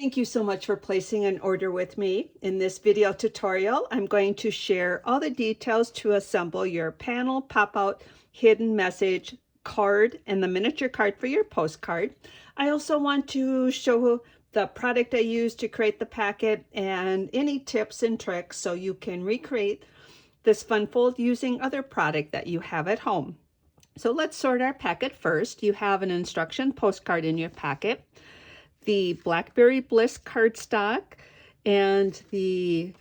Thank you so much for placing an order with me. In this video tutorial, I'm going to share all the details to assemble your panel pop-out hidden message card and the miniature card for your postcard. I also want to show the product I used to create the packet and any tips and tricks so you can recreate this fun fold using other product that you have at home. So let's sort our packet first. You have an instruction postcard in your packet, the Blackberry Bliss cardstock, and the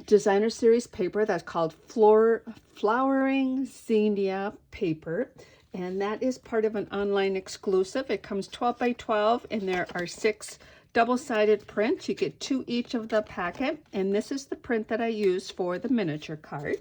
designer series paper that's called Flowering Zinnia paper, and that is part of an online exclusive. It comes 12 by 12 and there are 6 double-sided prints. You get 2 each of the packet, and this is the print that I use for the miniature card.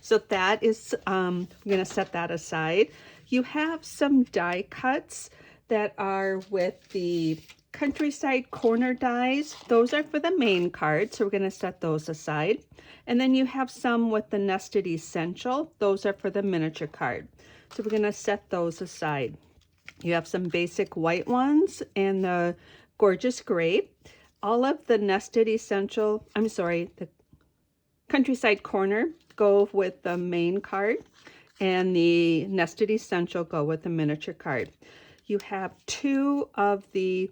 So that is, I'm going to set that aside. You have some die cuts that are with the Countryside Corner dies. Those are for the main card, so we're going to set those aside. And then you have some with the Nested Essential. Those are for the miniature card. So we're going to set those aside. You have some basic white ones and the Gorgeous Grape. All of the Nested Essential, the Countryside Corner go with the main card, and the Nested Essential go with the miniature card. You have 2 of the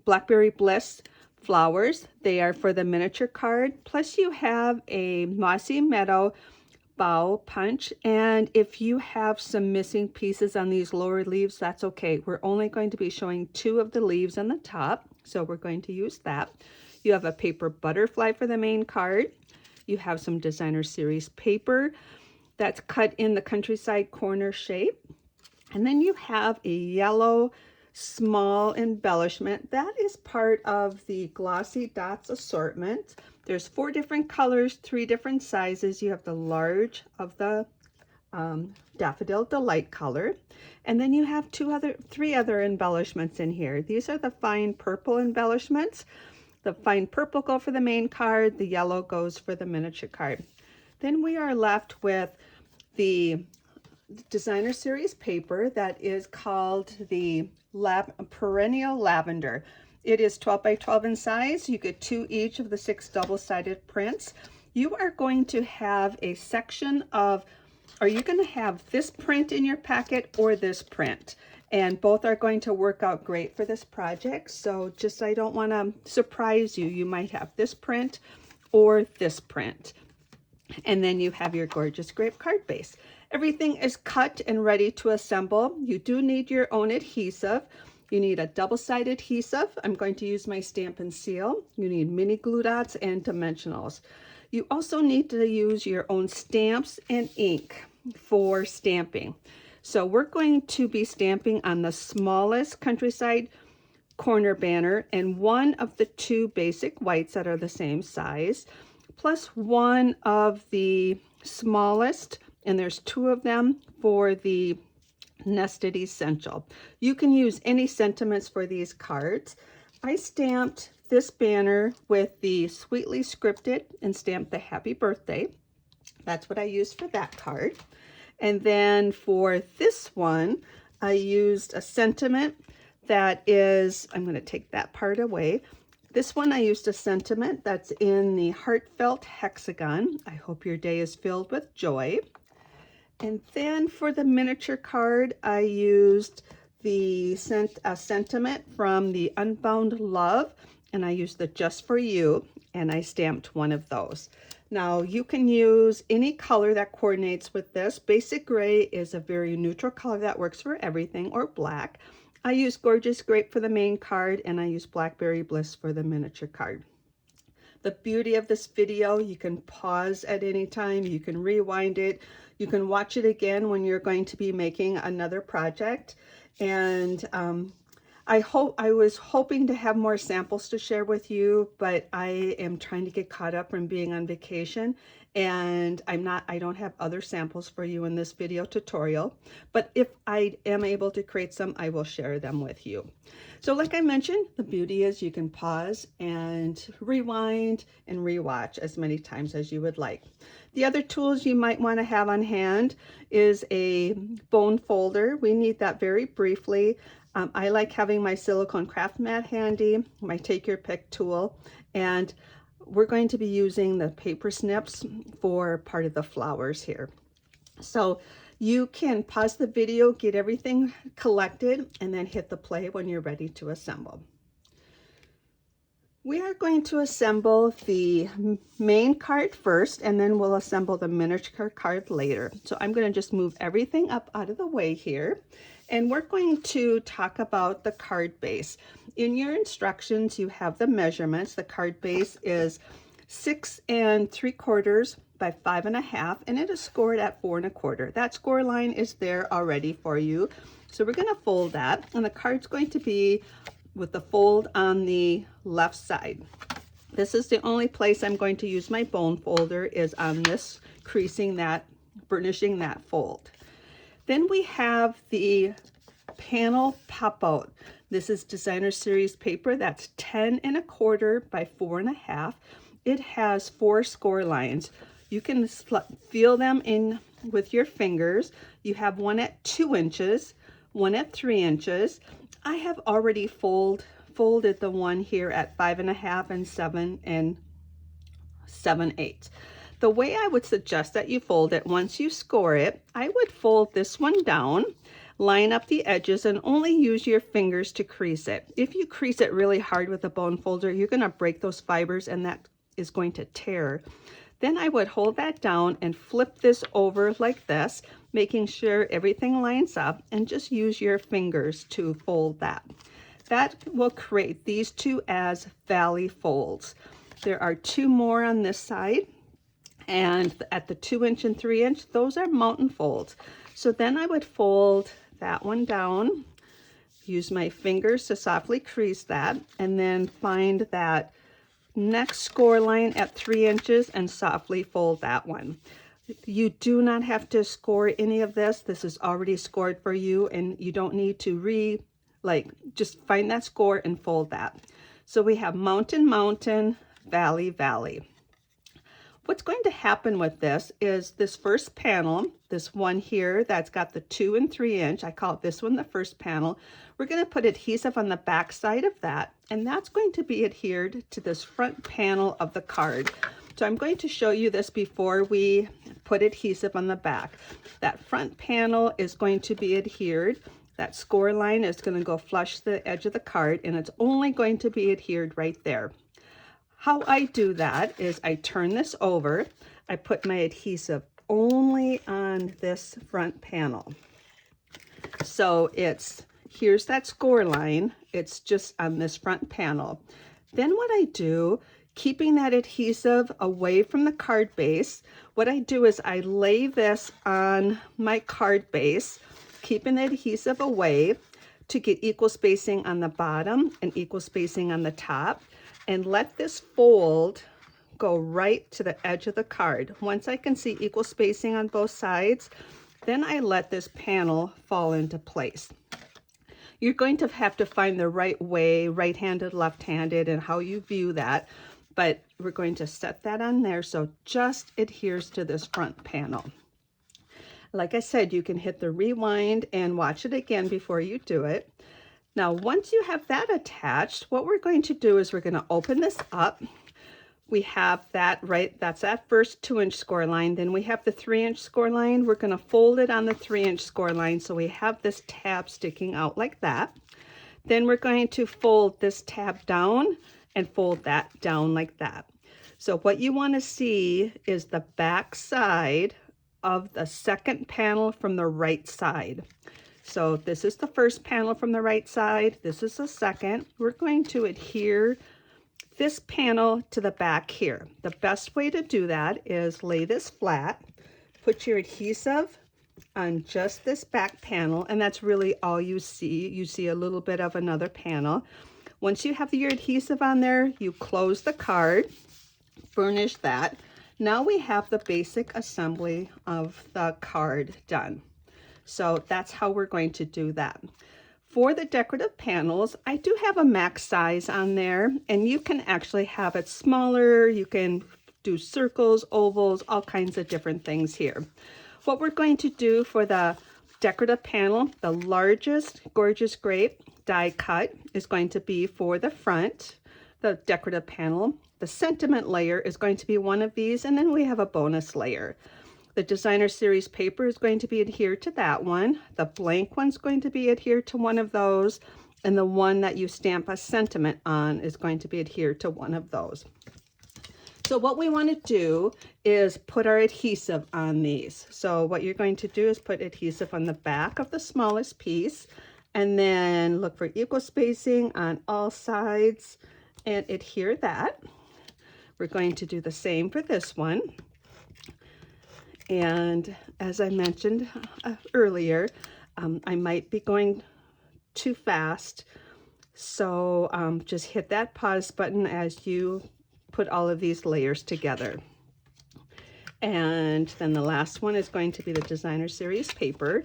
Blackberry Bliss flowers. They are for the miniature card. Plus you have a Mossy Meadow bow punch. And if you have some missing pieces on these lower leaves, that's okay. We're only going to be showing 2 of the leaves on the top, so we're going to use that. You have a paper butterfly for the main card. You have some designer series paper that's cut in the Countryside Corner shape. And then you have a yellow small embellishment. That is part of the Glossy Dots assortment. There's 4 different colors, 3 different sizes. You have the large of the Daffodil Delight color. And then you have 3 other embellishments in here. These are the fine purple embellishments. The fine purple go for the main card. The yellow goes for the miniature card. Then we are left with the designer series paper that is called the Perennial Lavender. It is 12 by 12 in size. You get 2 each of the 6 double-sided prints. You are going to have a section of, are you going to have this print in your packet or this print? And both are going to work out great for this project. So just, I don't want to surprise you. You might have this print or this print. And then you have your Gorgeous Grape card base. Everything is cut and ready to assemble. You do need your own adhesive. You need a double-sided adhesive. I'm going to use my Stampin' Seal. You need mini glue dots and dimensionals. You also need to use your own stamps and ink for stamping. So we're going to be stamping on the smallest Countryside Corner banner and one of the 2 basic whites that are the same size, plus one of the smallest, and there's 2 of them for the Nested Essential. You can use any sentiments for these cards. I stamped this banner with the Sweetly Scripted and stamped the Happy Birthday. That's what I used for that card. And then for this one, I used a sentiment that is, I'm going to take that part away. This one I used a sentiment that's in the Heartfelt Hexagon. I hope your day is filled with joy. And then for the miniature card, I used the sentiment from the Unbound Love, and I used the Just For You, and I stamped one of those. Now you can use any color that coordinates with this. Basic gray is a very neutral color that works for everything, or black. I use Gorgeous Grape for the main card, and I use Blackberry Bliss for the miniature card. The beauty of this video, you can pause at any time, you can rewind it, you can watch it again when you're going to be making another project. And I was hoping to have more samples to share with you, but I am trying to get caught up from being on vacation, and I don't have other samples for you in this video tutorial, but if I am able to create some, I will share them with you. So like I mentioned, the beauty is you can pause and rewind and rewatch as many times as you would like. The other tools you might want to have on hand is a bone folder. We need that very briefly. I like having my silicone craft mat handy, my take your pick tool, and we're going to be using the paper snips for part of the flowers here. So you can pause the video, get everything collected, and then hit the play when you're ready to assemble. We are going to assemble the main card first, and then we'll assemble the miniature card later. So I'm going to just move everything up out of the way here, and we're going to talk about the card base. In your instructions, you have the measurements. The card base is 6 3/4 by 5 1/2, and it is scored at 4 1/4. That score line is there already for you. So we're going to fold that, and the card's going to be with the fold on the left side. This is the only place I'm going to use my bone folder, is on this creasing that, burnishing that fold. Then we have the panel pop out. This is designer series paper. That's 10 1/4 by 4 1/2. It has 4 score lines. You can feel them in with your fingers. You have one at 2 inches, one at 3 inches. I have already folded the one here at 5 1/2 and 7 7/8. The way I would suggest that you fold it, once you score it, I would fold this one down, line up the edges, and only use your fingers to crease it. If you crease it really hard with a bone folder, you're going to break those fibers, and that is going to tear. Then I would hold that down and flip this over like this, making sure everything lines up, and just use your fingers to fold that. That will create these two as valley folds. There are 2 more on this side, and at the 2 inch and 3 inch, those are mountain folds. So then I would fold that one down, use my fingers to softly crease that, and then find that next score line at 3 inches and softly fold that one. You do not have to score any of this. This is already scored for you, and you don't need to just find that score and fold that. So we have mountain, mountain, valley, valley. What's going to happen with this is this first panel, this one here that's got the 2 and 3 inch, I call this one the first panel. We're going to put adhesive on the back side of that, and that's going to be adhered to this front panel of the card. So I'm going to show you this before we put adhesive on the back. That front panel is going to be adhered. That score line is going to go flush the edge of the card, and it's only going to be adhered right there. How I do that is I turn this over. I put my adhesive only on this front panel. So here's that score line. It's just on this front panel. Then what I do, keeping that adhesive away from the card base, what I do is I lay this on my card base, keeping the adhesive away to get equal spacing on the bottom and equal spacing on the top, and let this fold go right to the edge of the card. Once I can see equal spacing on both sides, then I let this panel fall into place. You're going to have to find the right way, right-handed, left-handed, and how you view that, but we're going to set that on there so just adheres to this front panel. Like I said, you can hit the rewind and watch it again before you do it. Now, once you have that attached, what we're going to do is we're going to open this up. We have that, right, that's that first 2 inch score line. Then we have the 3 inch score line. We're going to fold it on the 3 inch score line. So we have this tab sticking out like that. Then we're going to fold this tab down and fold that down like that. So what you want to see is the back side of the second panel from the right side. So this is the first panel from the right side. This is the second. We're going to adhere this panel to the back here. The best way to do that is lay this flat, put your adhesive on just this back panel, and that's really all you see. You see a little bit of another panel. Once you have your adhesive on there, you close the card, burnish that. Now we have the basic assembly of the card done. So that's how we're going to do that. For the decorative panels, I do have a max size on there, and you can actually have it smaller. You can do circles, ovals, all kinds of different things here. What we're going to do for the decorative panel, the largest Gorgeous Grape die cut is going to be for the front, the decorative panel. The sentiment layer is going to be one of these, and then we have a bonus layer. The designer series paper is going to be adhered to that one. The blank one's going to be adhered to one of those, and the one that you stamp a sentiment on is going to be adhered to one of those. So what we want to do is put our adhesive on these. So what you're going to do is put adhesive on the back of the smallest piece, and then look for equal spacing on all sides and adhere that. We're going to do the same for this one. And as I mentioned earlier, I might be going too fast. So just hit that pause button as you put all of these layers together. And then the last one is going to be the designer series paper.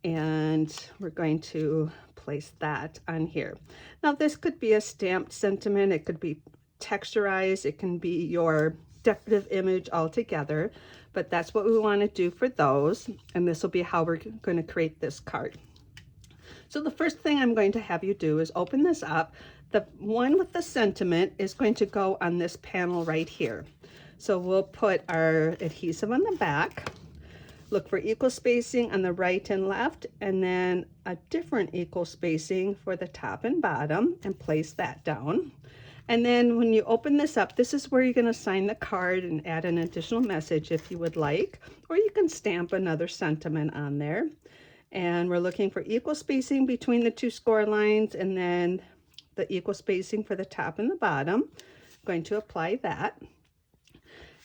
And we're going to place that on here. Now this could be a stamped sentiment, it could be texturized, it can be your decorative image all together, but that's what we want to do for those, and this will be how we're going to create this card. So the first thing I'm going to have you do is open this up. The one with the sentiment is going to go on this panel right here. So we'll put our adhesive on the back, look for equal spacing on the right and left, and then a different equal spacing for the top and bottom, and place that down. And then when you open this up, this is where you're going to sign the card and add an additional message if you would like, or you can stamp another sentiment on there. And we're looking for equal spacing between the two score lines, and then the equal spacing for the top and the bottom. I'm going to apply that.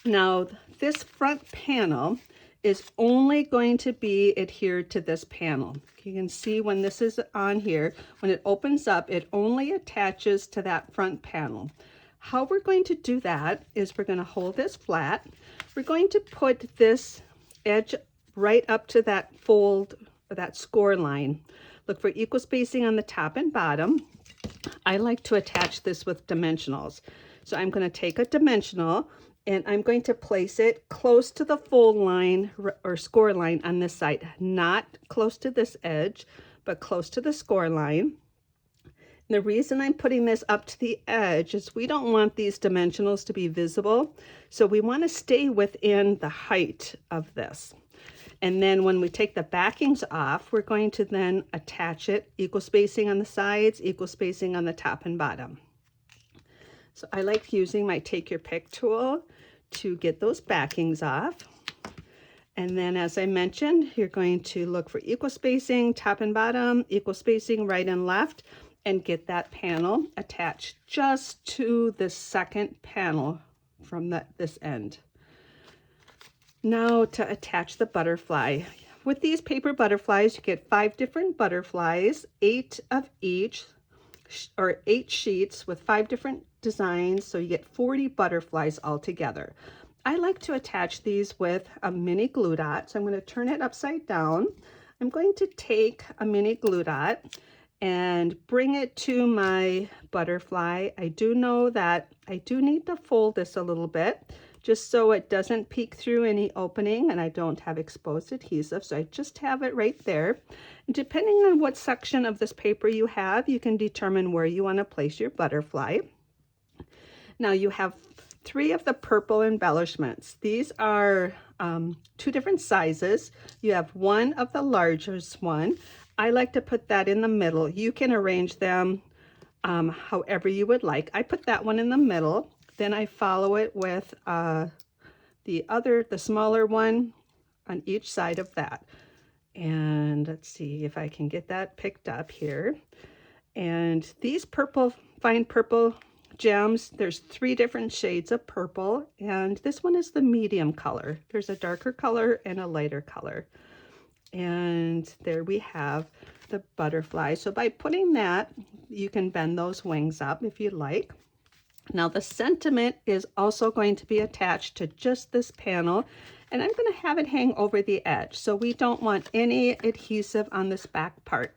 Now this front panel is only going to be adhered to this panel. You can see when this is on here, when it opens up, it only attaches to that front panel. How we're going to do that is we're going to hold this flat. We're going to put this edge right up to that fold, or that score line. Look for equal spacing on the top and bottom. I like to attach this with dimensionals. So I'm going to take a dimensional and I'm going to place it close to the fold line or score line on this side, not close to this edge, but close to the score line. And the reason I'm putting this up to the edge is we don't want these dimensionals to be visible. So we want to stay within the height of this. And then when we take the backings off, we're going to then attach it, equal spacing on the sides, equal spacing on the top and bottom. So I like using my Take Your Pick tool to get those backings off. And then as I mentioned, you're going to look for equal spacing, top and bottom, equal spacing right and left, and get that panel attached just to the second panel from this end. Now to attach the butterfly. With these paper butterflies, you get 5 different butterflies, 8 of each, or 8 sheets with 5 different designs, so you get 40 butterflies altogether. I like to attach these with a mini glue dot, so I'm going to turn it upside down. I'm going to take a mini glue dot and bring it to my butterfly. I do know that I do need to fold this a little bit just so it doesn't peek through any opening and I don't have exposed adhesive, so I just have it right there. And depending on what section of this paper you have, you can determine where you want to place your butterfly. Now you have 3 of the purple embellishments. These are 2 different sizes. You have 1 of the largest one. I like to put that in the middle. You can arrange them however you would like. I put that one in the middle. Then I follow it with the smaller one on each side of that. And let's see if I can get that picked up here. And these purple, fine purple gems, there's 3 different shades of purple, and this one is the medium color. There's a darker color and a lighter color. And there we have the butterfly. So by putting that, you can bend those wings up if you like. Now the sentiment is also going to be attached to just this panel, and I'm going to have it hang over the edge. So we don't want any adhesive on this back part.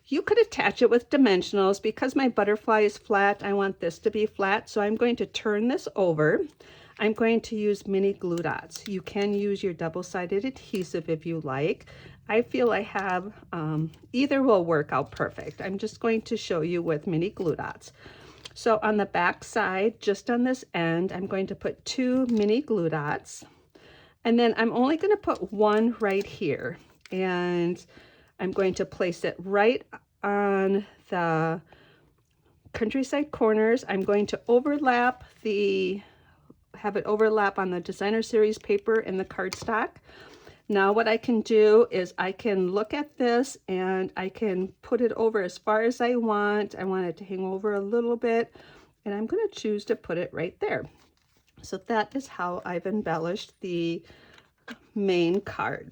You could attach it with dimensionals. Because my butterfly is flat, I want this to be flat, so I'm going to turn this over. I'm going to use mini glue dots. You can use your double-sided adhesive if you like. I feel I have, either will work out perfect. I'm just going to show you with mini glue dots. So on the back side, just on this end, I'm going to put 2 mini glue dots. And then I'm only going to put one right here. And I'm going to place it right on the countryside corners. I'm going to have it overlap on the designer series paper and the cardstock. Now what I can do is I can look at this and I can put it over as far as I want. I want it to hang over a little bit, and I'm going to choose to put it right there. So that is how I've embellished the main card.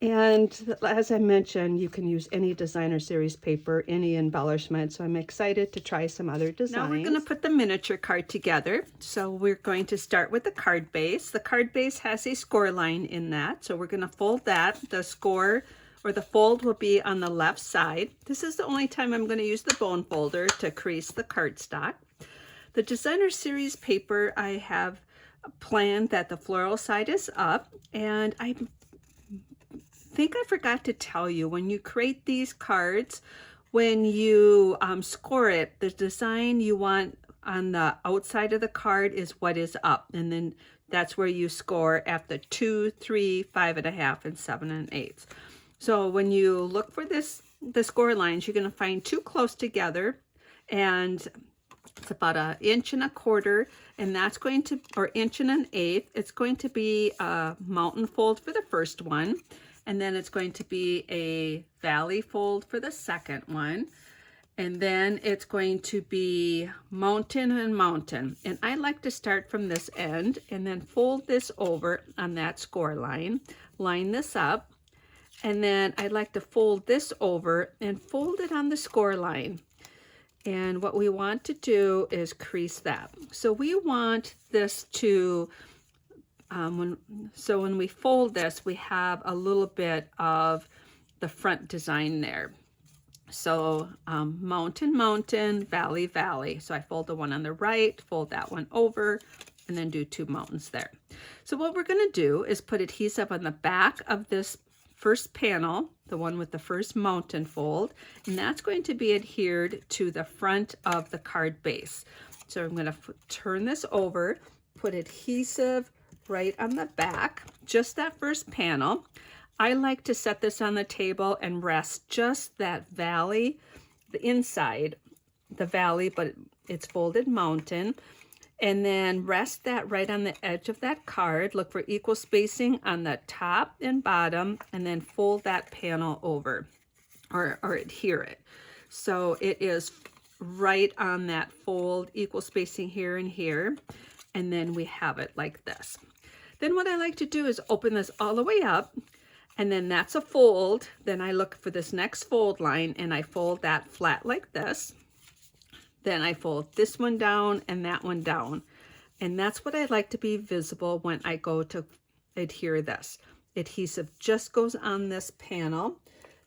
And as I mentioned, you can use any designer series paper, any embellishment. So I'm excited to try some other designs. Now we're going to put the miniature card together. So we're going to start with the card base. The card base has a score line in that. So we're going to fold that. The score or the fold will be on the left side. This is the only time I'm going to use the bone folder to crease the cardstock. The designer series paper, I have planned that the floral side is up, and I think I forgot to tell you, when you create these cards, when you score it, the design you want on the outside of the card is what is up, and then that's where you score at the 2, 3, 5.5, and 7 1/8. So when you look for the score lines, you're going to find 2 close together, and it's about 1.25 inches, and that's going to, or 1 1/8. It's going to be a mountain fold for the first one. And then it's going to be a valley fold for the second one. And then it's going to be mountain and mountain. And I like to start from this end and then fold this over on that score line, line this up. And then I like to fold this over and fold it on the score line. And what we want to do is crease that. So we want this to when we fold this, we have a little bit of the front design there. So mountain, mountain, valley, valley. So I fold the one on the right, fold that one over, and then do 2 mountains there. So what we're going to do is put adhesive on the back of this first panel, the one with the first mountain fold, and that's going to be adhered to the front of the card base. So I'm going to turn this over, put adhesive right on the back, just that first panel. I like to set this on the table and rest just that valley, the inside, the valley, but it's folded mountain, and then rest that right on the edge of that card. Look for equal spacing on the top and bottom, and then fold that panel over or adhere it. So it is right on that fold, equal spacing here and here, and then we have it like this. Then what I like to do is open this all the way up, and then that's a fold. Then I look for this next fold line and I fold that flat like this. Then I fold this one down and that one down. And that's what I like to be visible when I go to adhere this. Adhesive just goes on this panel.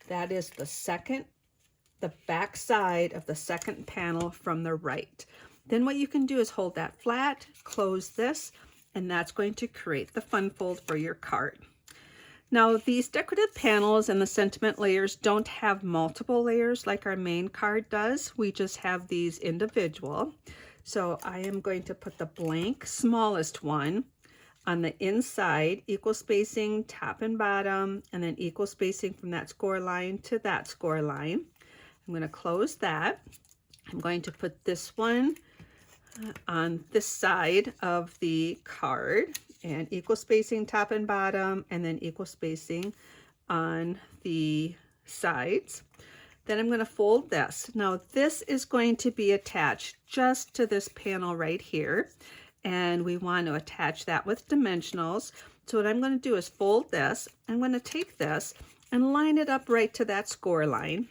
That is the back side of the second panel from the right. Then what you can do is hold that flat, close this, and that's going to create the fun fold for your card. Now these decorative panels and the sentiment layers don't have multiple layers like our main card does. We just have these individual. So I am going to put the blank smallest one on the inside, equal spacing top and bottom, and then equal spacing from that score line to that score line. I'm going to close that. I'm going to put this one on this side of the card, and equal spacing top and bottom, and then equal spacing on the sides. Then I'm going to fold this. Now this is going to be attached just to this panel right here, and we want to attach that with dimensionals. So what I'm going to do is fold this. I'm going to take this and line it up right to that score line.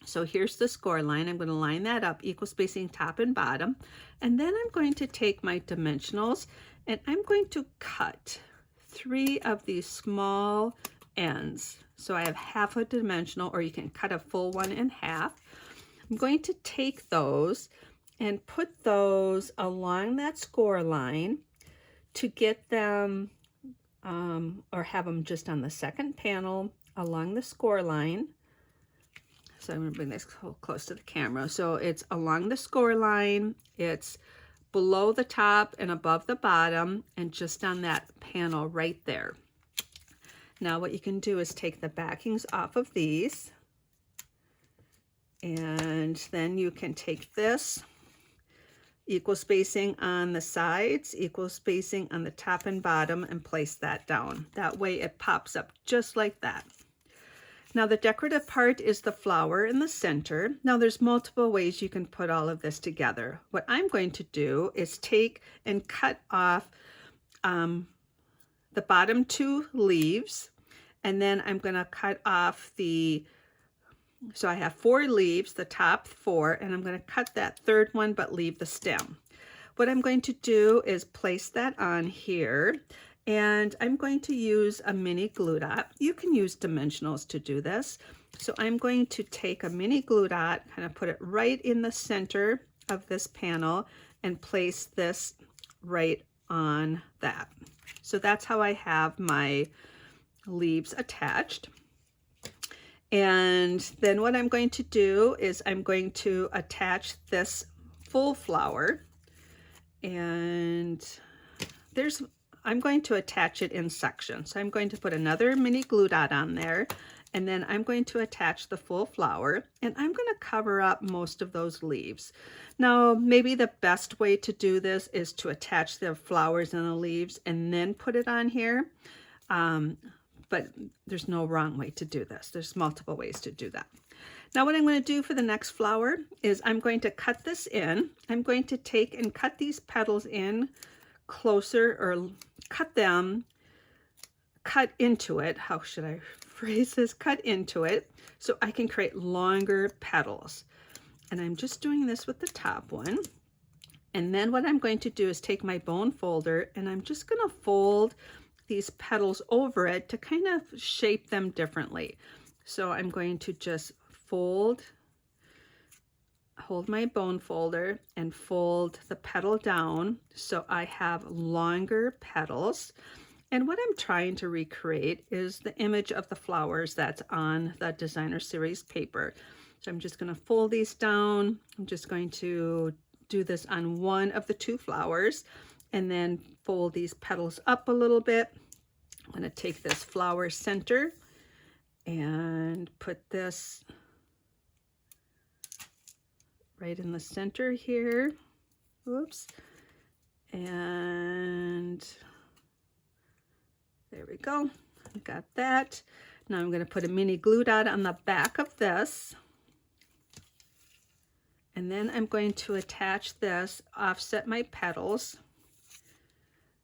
So here's the score line. I'm going to line that up, equal spacing top and bottom. And then I'm going to take my dimensionals and I'm going to cut 3 of these small ends. So I have half a dimensional, or you can cut a full one in half. I'm going to take those and put those along that score line to get them, or have them just on the second panel along the score line. So I'm going to bring this close to the camera. So it's along the score line, it's below the top and above the bottom, and just on that panel right there. Now what you can do is take the backings off of these, and then you can take this, equal spacing on the sides, equal spacing on the top and bottom, and place that down. That way it pops up just like that. Now the decorative part is the flower in the center. Now there's multiple ways you can put all of this together. What I'm going to do is take and cut off the bottom 2 leaves, and then I'm going to cut off so I have 4 leaves, the top 4, and I'm going to cut that 3rd one but leave the stem. What I'm going to do is place that on here, and I'm going to use a mini glue dot. You can use dimensionals to do this. So I'm going to take a mini glue dot, kind of put it right in the center of this panel, and place this right on that. So that's how I have my leaves attached. And then what I'm going to do is I'm going to attach this full flower, and I'm going to attach it in sections. So I'm going to put another mini glue dot on there, and then I'm going to attach the full flower, and I'm going to cover up most of those leaves. Now, maybe the best way to do this is to attach the flowers and the leaves and then put it on here. But there's no wrong way to do this. There's multiple ways to do that. Now what I'm going to do for the next flower is I'm going to cut this in. I'm going to take and cut these petals in closer, or cut into it. How should I phrase this? Cut into it so I can create longer petals. And I'm just doing this with the top one. And then what I'm going to do is take my bone folder, and I'm just going to fold these petals over it to kind of shape them differently. So I'm going to just hold my bone folder and fold the petal down so I have longer petals. And what I'm trying to recreate is the image of the flowers that's on the designer series paper. So I'm just going to fold these down. I'm just going to do this on one of the 2 flowers, and then fold these petals up a little bit. I'm going to take this flower center and put this right in the center here. Oops. And there we go. Got that. Now I'm going to put a mini glue dot on the back of this. And then I'm going to attach this, offset my petals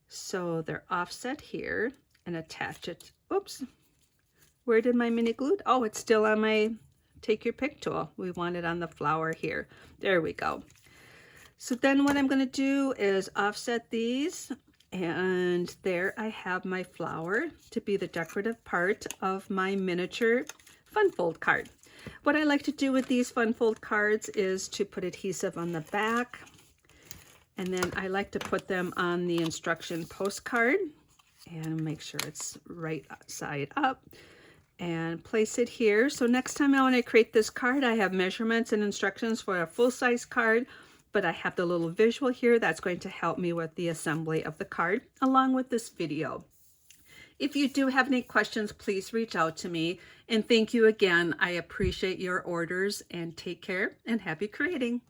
so they're offset here, and attach it. Oops, where did my mini glue? Oh, it's still on my take your pick tool. We want it on the flower here. There we go. So then what I'm going to do is offset these, and there I have my flower to be the decorative part of my miniature fun fold card. What I like to do with these fun fold cards is to put adhesive on the back, and then I like to put them on the instruction postcard and make sure it's right side up, and place it here. So next time I want to create this card, I have measurements and instructions for a full-size card, but I have the little visual here that's going to help me with the assembly of the card along with this video. If you do have any questions, please reach out to me. And thank you again. I appreciate your orders, and take care and happy creating.